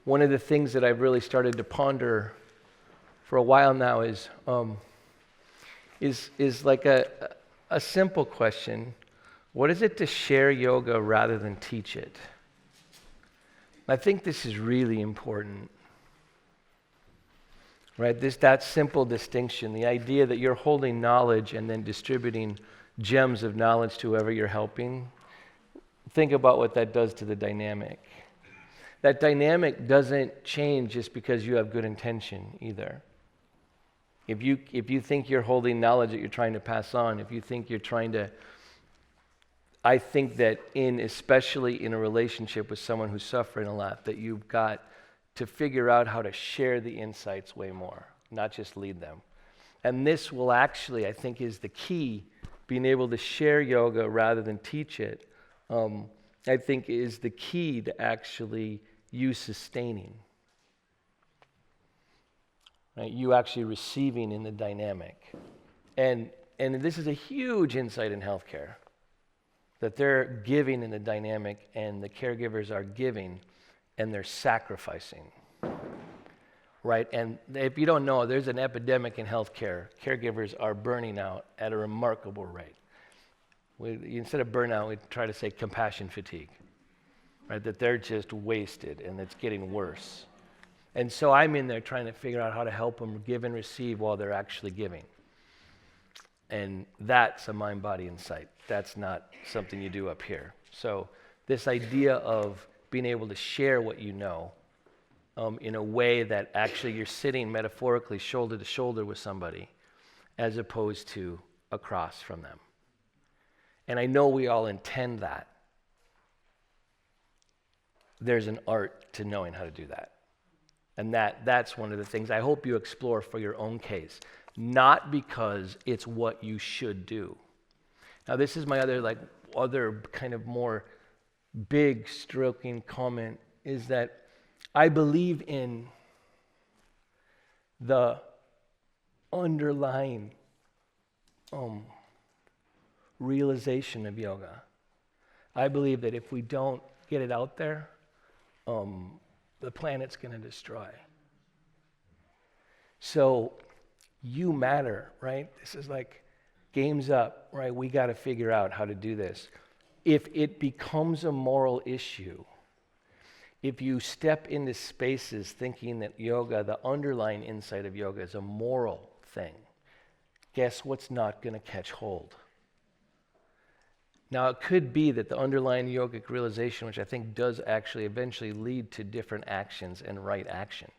one of the things that I've really started to ponder for a while now is like a simple question. What is it to share yoga rather than teach it? I think this is really important. Right? That simple distinction, the idea that you're holding knowledge and then distributing gems of knowledge to whoever you're helping. Think about what that does to the dynamic. That dynamic doesn't change just because you have good intention either. If you think you're holding knowledge that you're trying to pass on, if you think you're trying to, I think that especially in a relationship with someone who's suffering a lot, that you've got to figure out how to share the insights way more, not just lead them. And this will actually, I think, is the key, being able to share yoga rather than teach it, I think is the key to actually you sustaining. Right? You actually receiving in the dynamic. And this is a huge insight in healthcare, that they're giving in the dynamic and the caregivers are giving and they're sacrificing, right? And if you don't know, there's an epidemic in healthcare. Caregivers are burning out at a remarkable rate. Instead of burnout, we try to say compassion fatigue, right? That they're just wasted and it's getting worse. And so I'm in there trying to figure out how to help them give and receive while they're actually giving. And that's a mind-body insight. That's not something you do up here. So this idea of being able to share what you know in a way that actually you're sitting metaphorically shoulder to shoulder with somebody as opposed to across from them. And I know we all intend that. There's an art to knowing how to do that. And that's one of the things I hope you explore for your own case, not because it's what you should do. Now this is my other kind of more big stroking comment, is that I believe in the underlying realization of yoga. I believe that if we don't get it out there, the planet's going to destroy. So you matter, right? This is like game's up, right? We got to figure out how to do this. If it becomes a moral issue, if you step into spaces thinking that yoga, the underlying insight of yoga is a moral thing, guess what's not going to catch hold? Now, it could be that the underlying yogic realization, which I think does actually eventually lead to different actions and right action.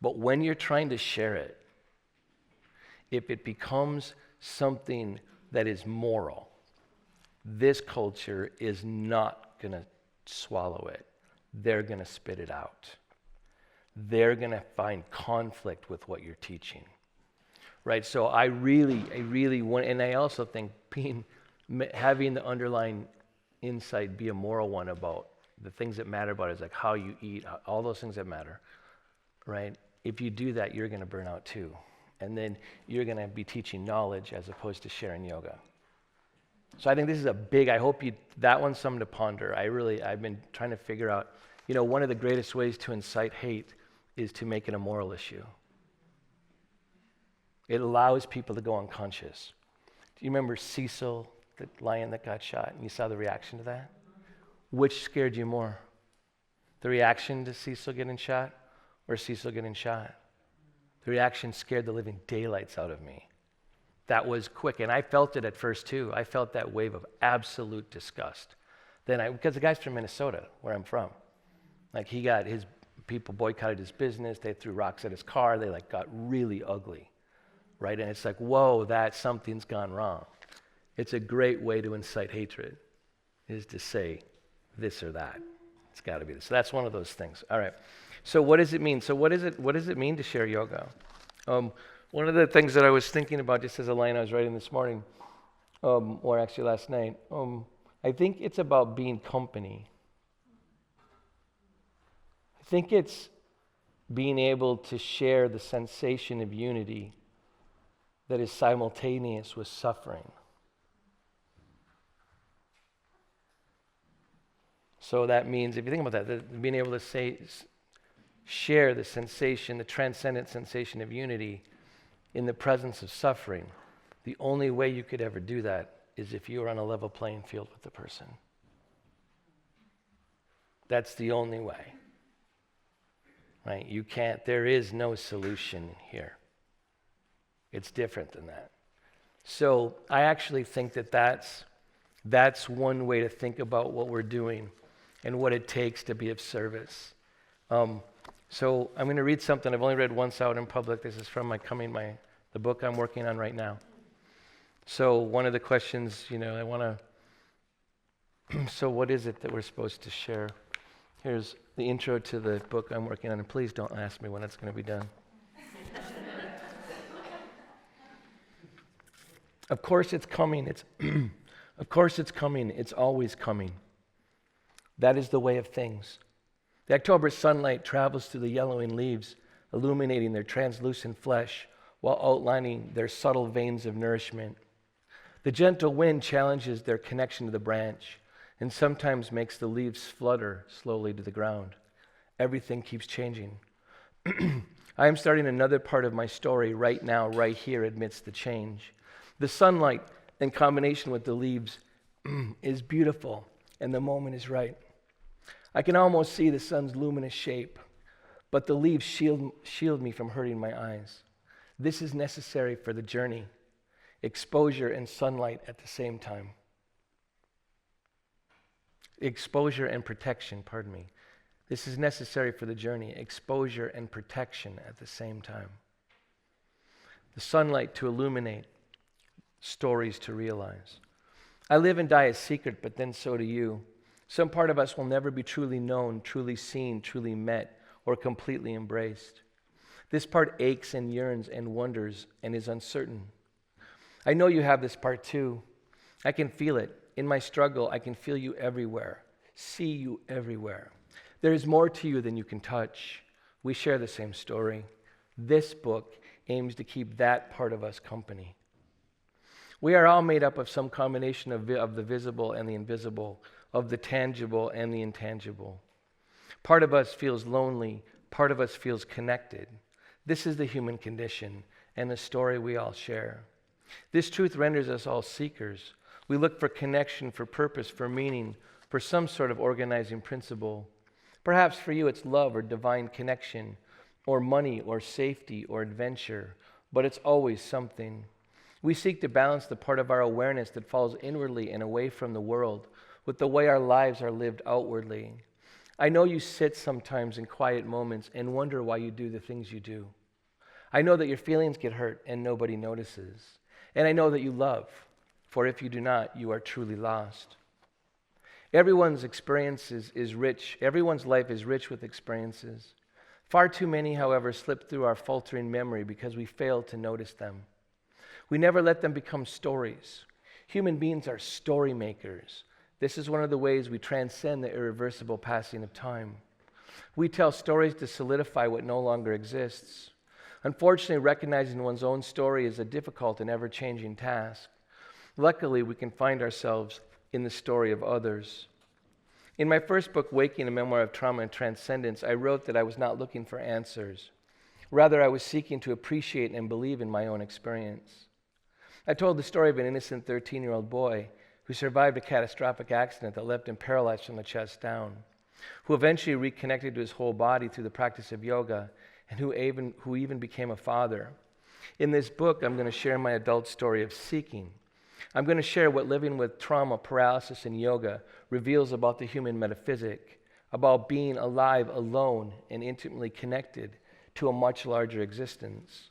But when you're trying to share it, if it becomes something that is moral, this culture is not going to swallow it. They're going to spit it out. They're going to find conflict with what you're teaching. Right? So I really want, and I also think having the underlying insight be a moral one about the things that matter about it is like how you eat, all those things that matter, right? If you do that, you're going to burn out too. And then you're going to be teaching knowledge as opposed to sharing yoga. So I think this is I hope that one's something to ponder. I've been trying to figure out, one of the greatest ways to incite hate is to make it a moral issue. It allows people to go unconscious. Do you remember Cecil, the lion that got shot, and you saw the reaction to that? Which scared you more? The reaction to Cecil getting shot or Cecil getting shot? The reaction scared the living daylights out of me. That was quick, and I felt it at first too. I felt that wave of absolute disgust. Because the guy's from Minnesota, where I'm from. Like his people boycotted his business, they threw rocks at his car, they got really ugly, right? And it's like, whoa, something's gone wrong. It's a great way to incite hatred, is to say this or that. It's got to be this. So that's one of those things. All right. So what does it mean? So what does it mean to share yoga? One of the things that I was thinking about just as a line I was writing this morning, or actually last night, I think it's about being company. I think it's being able to share the sensation of unity that is simultaneous with suffering. So that means, if you think about that being able to share the sensation, the transcendent sensation of unity in the presence of suffering, the only way you could ever do that is if you were on a level playing field with the person. That's the only way. Right? You can't, there is no solution here. It's different than that. So I actually think that that's one way to think about what we're doing and what it takes to be of service. So I'm going to read something I've only read once out in public. This is from the book I'm working on right now. So one of the questions, I want to, so what is it that we're supposed to share? Here's the intro to the book I'm working on, and please don't ask me when it's going to be done. Of course it's coming. Of course it's coming. It's always coming. That is the way of things. The October sunlight travels through the yellowing leaves, illuminating their translucent flesh while outlining their subtle veins of nourishment. The gentle wind challenges their connection to the branch and sometimes makes the leaves flutter slowly to the ground. Everything keeps changing. I am starting another part of my story right now, right here amidst the change. The sunlight in combination with the leaves is beautiful, and the moment is right. I can almost see the sun's luminous shape, but the leaves shield me from hurting my eyes. This is necessary for the journey. Exposure and sunlight at the same time. Exposure and protection, pardon me. This is necessary for the journey. Exposure and protection at the same time. The sunlight to illuminate, stories to realize. I live and die a secret, but then so do you. Some part of us will never be truly known, truly seen, truly met, or completely embraced. This part aches and yearns and wonders and is uncertain. I know you have this part too. I can feel it. In my struggle, I can feel you everywhere, see you everywhere. There is more to you than you can touch. We share the same story. This book aims to keep that part of us company. We are all made up of some combination of the visible and the invisible, of the tangible and the intangible. Part of us feels lonely, part of us feels connected. This is the human condition and the story we all share. This truth renders us all seekers. We look for connection, for purpose, for meaning, for some sort of organizing principle. Perhaps for you it's love or divine connection, or money or safety or adventure, but it's always something. We seek to balance the part of our awareness that falls inwardly and away from the world with the way our lives are lived outwardly. I know you sit sometimes in quiet moments and wonder why you do the things you do. I know that your feelings get hurt and nobody notices. And I know that you love, for if you do not, you are truly lost. Everyone's experiences is rich. Everyone's life is rich with experiences. Far too many, however, slip through our faltering memory because we fail to notice them. We never let them become stories. Human beings are story makers. This is one of the ways we transcend the irreversible passing of time. We tell stories to solidify what no longer exists. Unfortunately, recognizing one's own story is a difficult and ever-changing task. Luckily, we can find ourselves in the story of others. In my first book, Waking, a Memoir of Trauma and Transcendence, I wrote that I was not looking for answers. Rather, I was seeking to appreciate and believe in my own experience. I told the story of an innocent 13-year-old boy who survived a catastrophic accident that left him paralyzed from the chest down, who eventually reconnected to his whole body through the practice of yoga, and who even became a father. In this book, I'm going to share my adult story of seeking. I'm going to share what living with trauma, paralysis, and yoga reveals about the human metaphysic, about being alive alone and intimately connected to a much larger existence.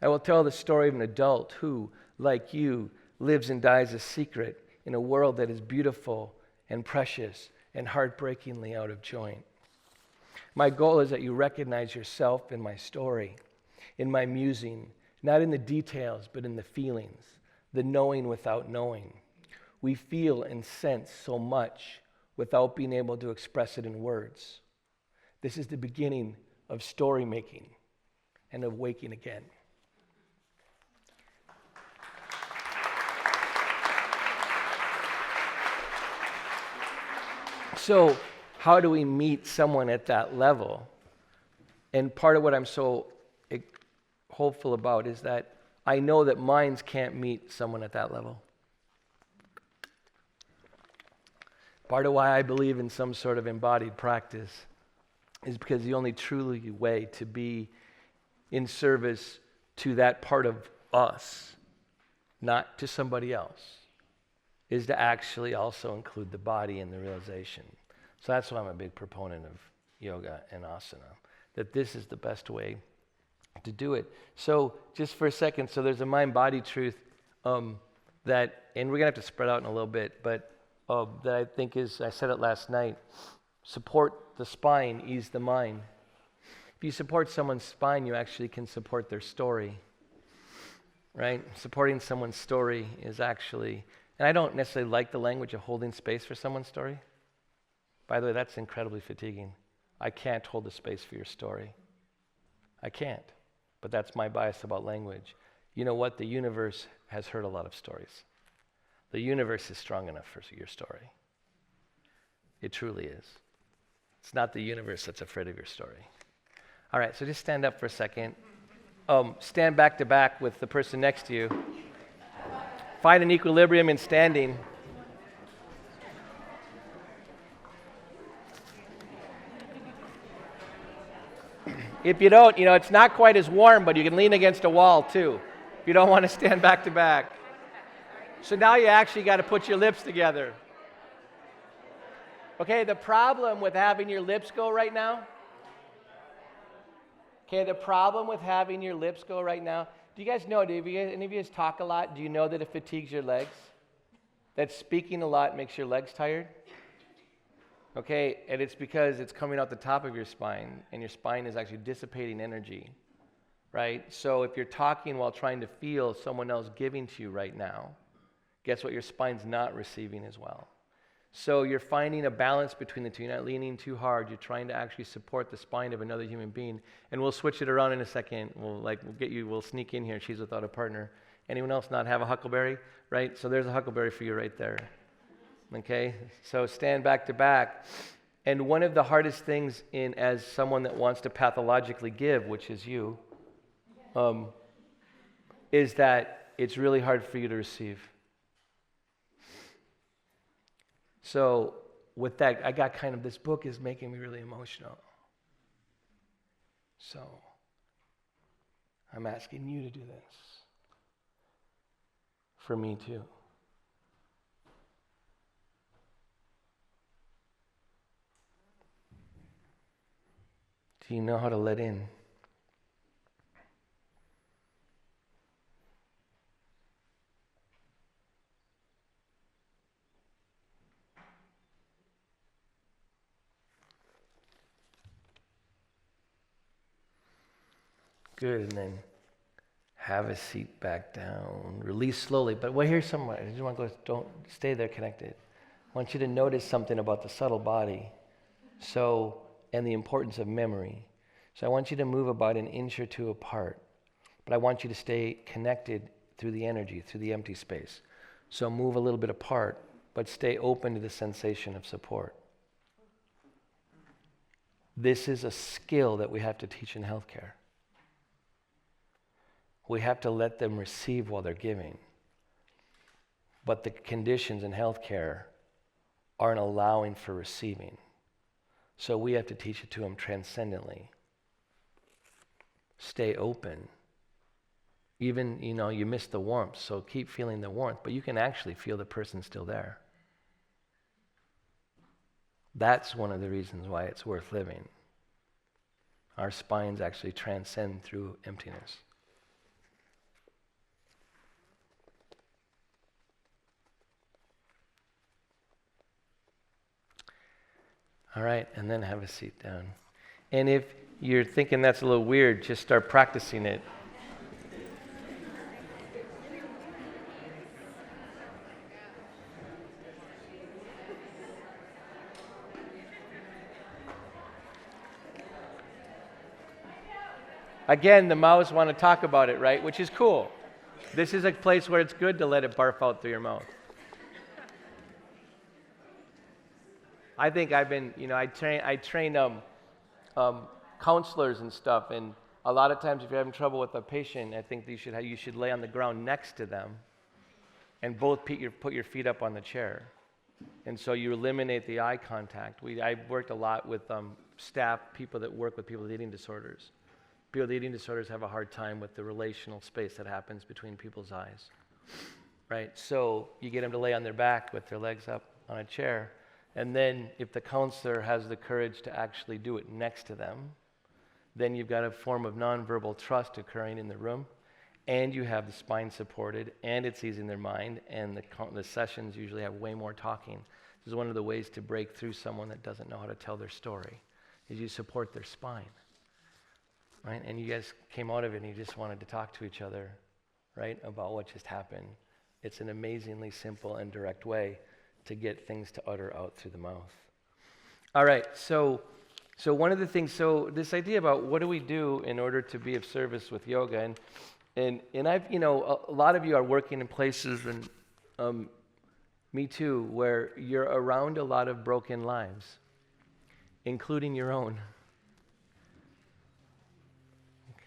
I will tell the story of an adult who, like you, lives and dies a secret in a world that is beautiful and precious and heartbreakingly out of joint. My goal is that you recognize yourself in my story, in my musing, not in the details, but in the feelings, the knowing without knowing. We feel and sense so much without being able to express it in words. This is the beginning of story making and of waking again. So, how do we meet someone at that level? And part of what I'm so hopeful about is that I know that minds can't meet someone at that level. Part of why I believe in some sort of embodied practice is because the only truly way to be in service to that part of us, not to somebody else, is to actually also include the body in the realization. So that's why I'm a big proponent of yoga and asana, that this is the best way to do it. So just for a second, so there's a mind-body truth that, and we're going to have to spread out in a little bit, but that I think is, I said it last night, support the spine, ease the mind. If you support someone's spine, you actually can support their story, right? Supporting someone's story is actually, and I don't necessarily like the language of holding space for someone's story. By the way, that's incredibly fatiguing. I can't hold the space for your story. I can't. But that's my bias about language. You know what? The universe has heard a lot of stories. The universe is strong enough for your story. It truly is. It's not the universe that's afraid of your story. All right, so just stand up for a second. Stand back to back with the person next to you. Find an equilibrium in standing. If you don't, it's not quite as warm, but you can lean against a wall too, if you don't want to stand back to back. So now you actually got to put your lips together. Okay, the problem with having your lips go right now, do you guys know, any of you guys talk a lot? Do you know that it fatigues your legs? That speaking a lot makes your legs tired? Okay, and it's because it's coming out the top of your spine, and your spine is actually dissipating energy, right? So if you're talking while trying to feel someone else giving to you right now, guess what? Your spine's not receiving as well. So you're finding a balance between the two. You're not leaning too hard. You're trying to actually support the spine of another human being. And we'll switch it around in a second. We'll sneak in here. She's without a partner. Anyone else not have a huckleberry? Right? So there's a huckleberry for you right there. Okay? So stand back to back. And one of the hardest things as someone that wants to pathologically give, which is you, is that it's really hard for you to receive. So with that, I got this book is making me really emotional. So I'm asking you to do this for me too. Do you know how to let in? Good, and then have a seat back down. Release slowly, but here's somewhere. I just want to go, don't stay there connected. I want you to notice something about the subtle body, and the importance of memory. So I want you to move about an inch or two apart, but I want you to stay connected through the energy, through the empty space. So move a little bit apart, but stay open to the sensation of support. This is a skill that we have to teach in healthcare. We have to let them receive while they're giving. But the conditions in healthcare aren't allowing for receiving. So we have to teach it to them transcendently. Stay open. Even, you miss the warmth, so keep feeling the warmth, but you can actually feel the person still there. That's one of the reasons why it's worth living. Our spines actually transcend through emptiness. All right, and then have a seat down. And if you're thinking that's a little weird, just start practicing it. Again, the Maoists want to talk about it, right? Which is cool. This is a place where it's good to let it barf out through your mouth. I think I've been, I train counselors and stuff, and a lot of times if you're having trouble with a patient, I think you should lay on the ground next to them and both put your feet up on the chair. And so you eliminate the eye contact. I've worked a lot with staff, people that work with people with eating disorders. People with eating disorders have a hard time with the relational space that happens between people's eyes, right? So you get them to lay on their back with their legs up on a chair, and then if the counselor has the courage to actually do it next to them, then you've got a form of nonverbal trust occurring in the room, and you have the spine supported, and it's easing their mind, and the sessions usually have way more talking. This is one of the ways to break through someone that doesn't know how to tell their story, is you support their spine, right? And you guys came out of it and you just wanted to talk to each other, right, about what just happened. It's an amazingly simple and direct way to get things to utter out through the mouth. All right, so one of the things, this idea about what do we do in order to be of service with yoga, and I've, a lot of you are working in places, and me too, where you're around a lot of broken lives, including your own.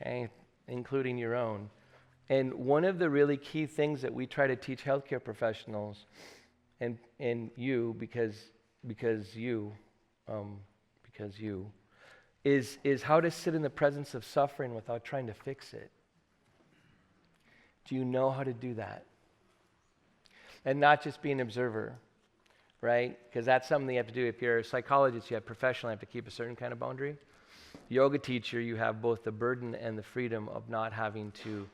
Okay, including your own. And one of the really key things that we try to teach healthcare professionals, and you, because you, is how to sit in the presence of suffering without trying to fix it. Do you know how to do that? And not just be an observer, right? Because that's something you have to do. If you're a psychologist, you have professional, you have to keep a certain kind of boundary. Yoga teacher, you have both the burden and the freedom of not having to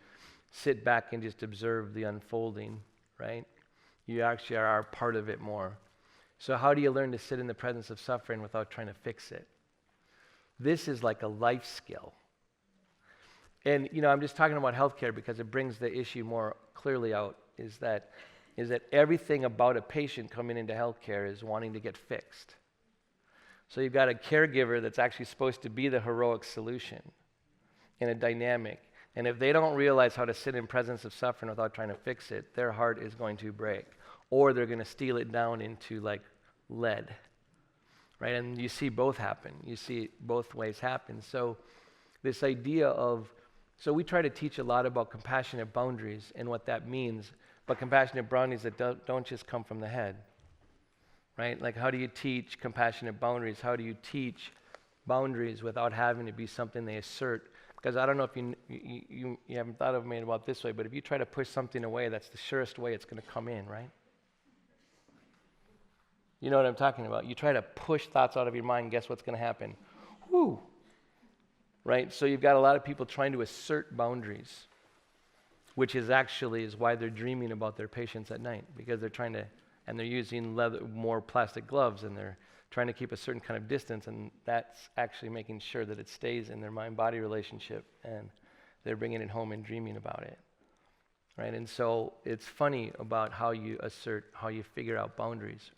sit back and just observe the unfolding, right? You actually are part of it more. So how do you learn to sit in the presence of suffering without trying to fix it? This is like a life skill. And, I'm just talking about healthcare because it brings the issue more clearly out, is that everything about a patient coming into healthcare is wanting to get fixed. So you've got a caregiver that's actually supposed to be the heroic solution in a dynamic. And if they don't realize how to sit in presence of suffering without trying to fix it, their heart is going to break. Or they're going to steal it down into like lead, right? And you see both happen. You see both ways happen. So this idea of, we try to teach a lot about compassionate boundaries and what that means, but compassionate boundaries that don't just come from the head, right? Like, how do you teach compassionate boundaries? How do you teach boundaries without having to be something they assert? Because I don't know if you haven't thought of it about this way, but if you try to push something away, that's the surest way it's going to come in, right? You know what I'm talking about? You try to push thoughts out of your mind, guess what's going to happen? Whoo! Right? So you've got a lot of people trying to assert boundaries, which is why they're dreaming about their patients at night, because they're trying to, and they're using more plastic gloves, and they're trying to keep a certain kind of distance, and that's actually making sure that it stays in their mind-body relationship, and they're bringing it home and dreaming about it, right? And so it's funny about how you figure out boundaries,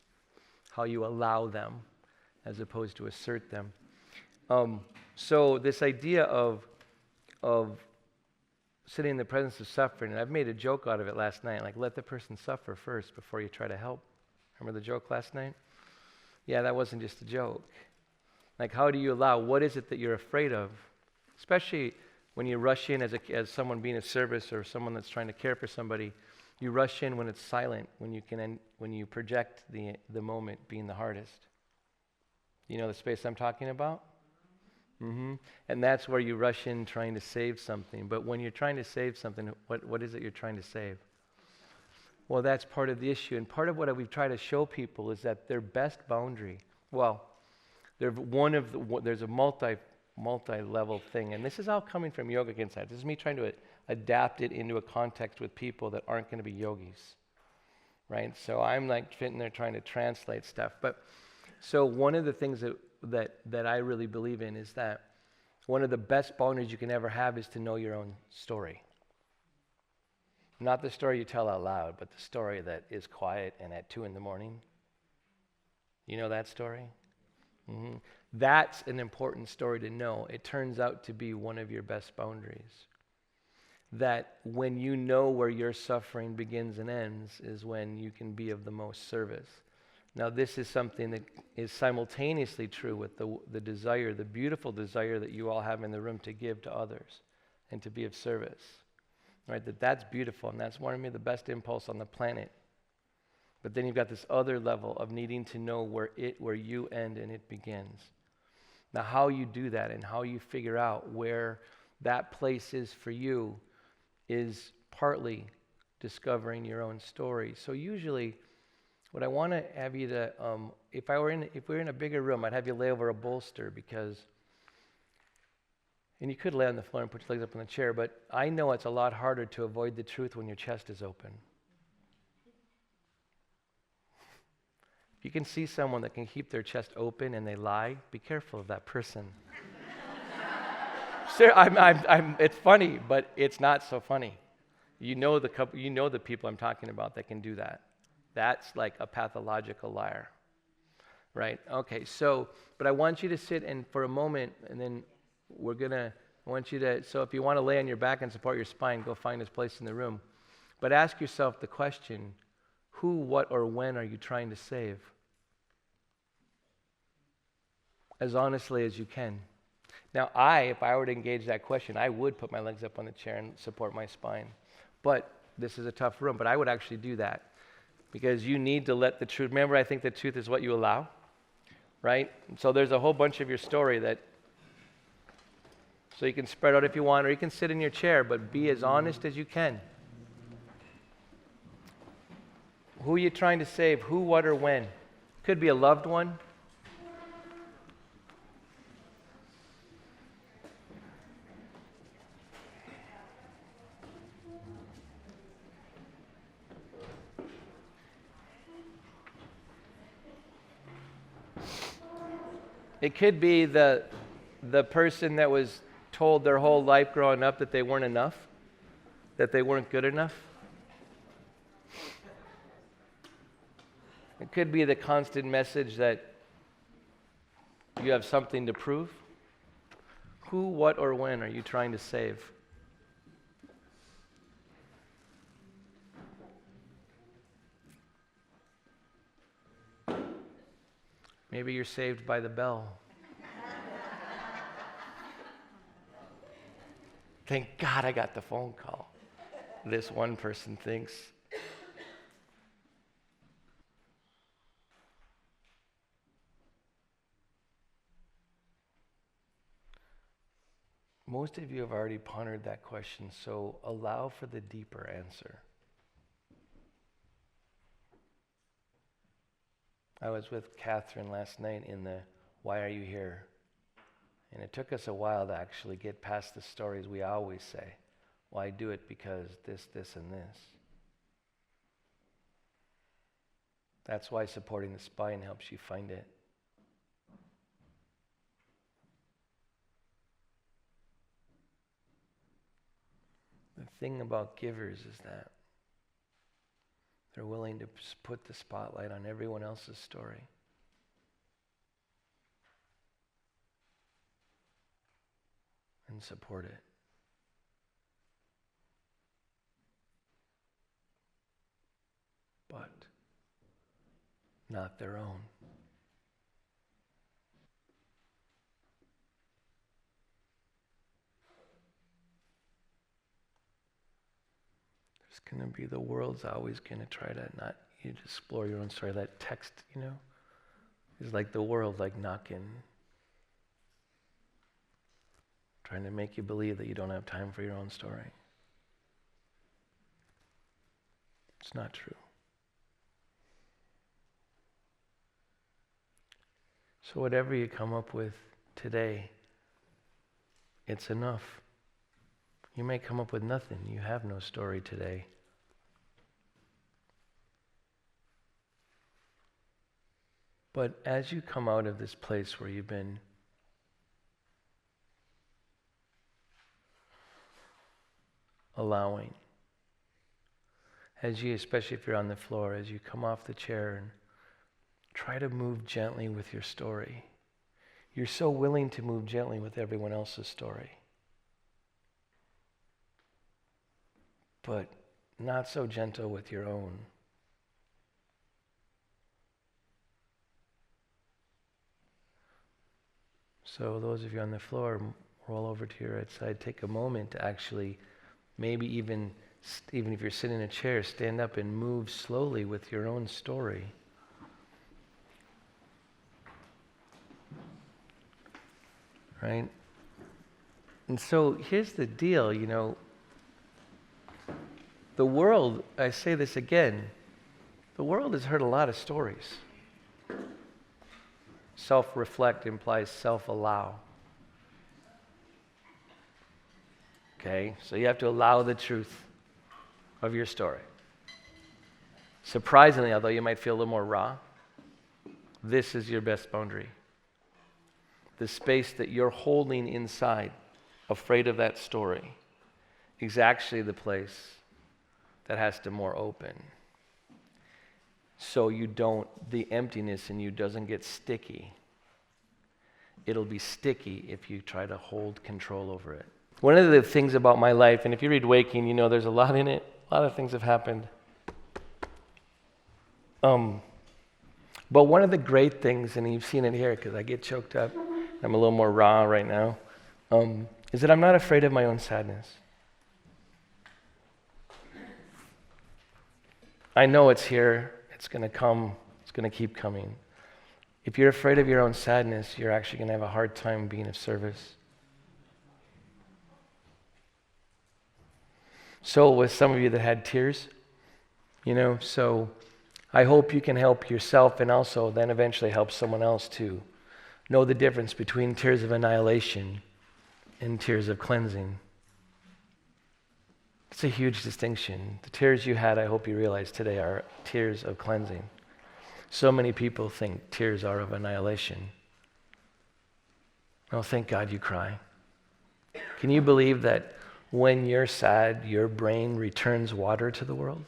how you allow them as opposed to assert them. So this idea of sitting in the presence of suffering, and I've made a joke out of it last night, like, let the person suffer first before you try to help. Remember the joke last night? Yeah, that wasn't just a joke. Like, how do you allow, what is it that you're afraid of? Especially when you rush in as someone being of service or someone that's trying to care for somebody, you rush in when it's silent, when you project the moment being the hardest. You know the space I'm talking about? Mm-hmm. And that's where you rush in trying to save something. But when you're trying to save something, what is it you're trying to save? Well, that's part of the issue. And part of what we've tried to show people is that their best boundary, there's a multi-level thing. And this is all coming from Yogic Insight. This is me trying to adapt it into a context with people that aren't going to be yogis, right? So I'm like sitting there trying to translate stuff. But so one of the things that I really believe in is that one of the best boundaries you can ever have is to know your own story. Not the story you tell out loud, but the story that is quiet and at 2 a.m. You know that story? Mm-hmm. That's an important story to know. It turns out to be one of your best boundaries. That when you know where your suffering begins and ends is when you can be of the most service. Now, this is something that is simultaneously true with the desire, the beautiful desire that you all have in the room to give to others and to be of service. Right? That's beautiful, and that's one of the best impulse on the planet. But then you've got this other level of needing to know where you end and it begins. Now, how you do that and how you figure out where that place is for you is partly discovering your own story. So usually, what I want to have you to, if we're in a bigger room, I'd have you lay over a bolster because, and you could lay on the floor and put your legs up on the chair, but I know it's a lot harder to avoid the truth when your chest is open. If you can see someone that can keep their chest open and they lie, be careful of that person. Sir, it's funny, but it's not so funny. You know the people I'm talking about that can do that. That's like a pathological liar, right? Okay, but I want you to sit and for a moment, and then I want you to, so if you want to lay on your back and support your spine, go find this place in the room. But ask yourself the question, who, what, or when are you trying to save? As honestly as you can. Now, if I were to engage that question, I would put my legs up on the chair and support my spine. But this is a tough room, but I would actually do that. Because you need to let the truth, remember, I think the truth is what you allow, right? So there's a whole bunch of your story so you can spread out if you want, or you can sit in your chair, but be as honest as you can. Who are you trying to save? Who, what, or when? Could be a loved one. It could be the person that was told their whole life growing up that they weren't enough, that they weren't good enough. It could be the constant message that you have something to prove. Who, what, or when are you trying to save? Maybe you're saved by the bell. Thank God I got the phone call. This one person thinks. Most of you have already pondered that question, so allow for the deeper answer. I was with Catherine last night in the Why Are You Here? And it took us a while to actually get past the stories we always say. Well, I do it because this, and this. That's why supporting the spine helps you find it. The thing about givers is that they're willing to put the spotlight on everyone else's story. And support it. But not their own. There's going to be, the world's always going to try to not you to explore your own story. That text, is like the world like knocking, trying to make you believe that you don't have time for your own story. It's not true. So whatever you come up with today, it's enough. You may come up with nothing. You have no story today. But as you come out of this place where you've been allowing, especially if you're on the floor, as you come off the chair and try to move gently with your story. You're so willing to move gently with everyone else's story, but not so gentle with your own. So those of you on the floor, roll over to your right side. Take a moment to actually, maybe even if you're sitting in a chair, stand up and move slowly with your own story. Right? And so here's the deal, the world, I say this again, the world has heard a lot of stories. Self-reflect implies self-allow. Okay, so you have to allow the truth of your story. Surprisingly, although you might feel a little more raw, this is your best boundary. The space that you're holding inside, afraid of that story, is actually the place that has to more open. So the emptiness in you doesn't get sticky. It'll be sticky if you try to hold control over it. One of the things about my life, and if you read Waking, there's a lot in it. A lot of things have happened. But one of the great things, and you've seen it here because I get choked up, I'm a little more raw right now, is that I'm not afraid of my own sadness. I know it's here, it's going to come, it's going to keep coming. If you're afraid of your own sadness, you're actually going to have a hard time being of service. So with some of you that had tears, so I hope you can help yourself and also then eventually help someone else to know the difference between tears of annihilation and tears of cleansing. It's a huge distinction. The tears you had, I hope you realize today, are tears of cleansing. So many people think tears are of annihilation. Oh, thank God you cry. Can you believe that when you're sad, your brain returns water to the world?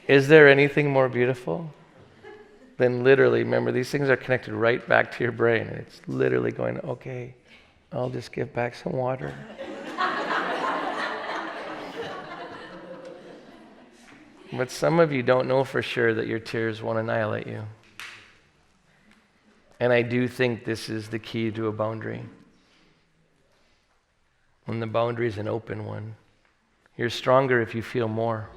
Is there anything more beautiful than literally, remember, these things are connected right back to your brain. And it's literally going, okay, I'll just give back some water. But some of you don't know for sure that your tears won't annihilate you. And I do think this is the key to a boundary. When the boundary is an open one, you're stronger if you feel more.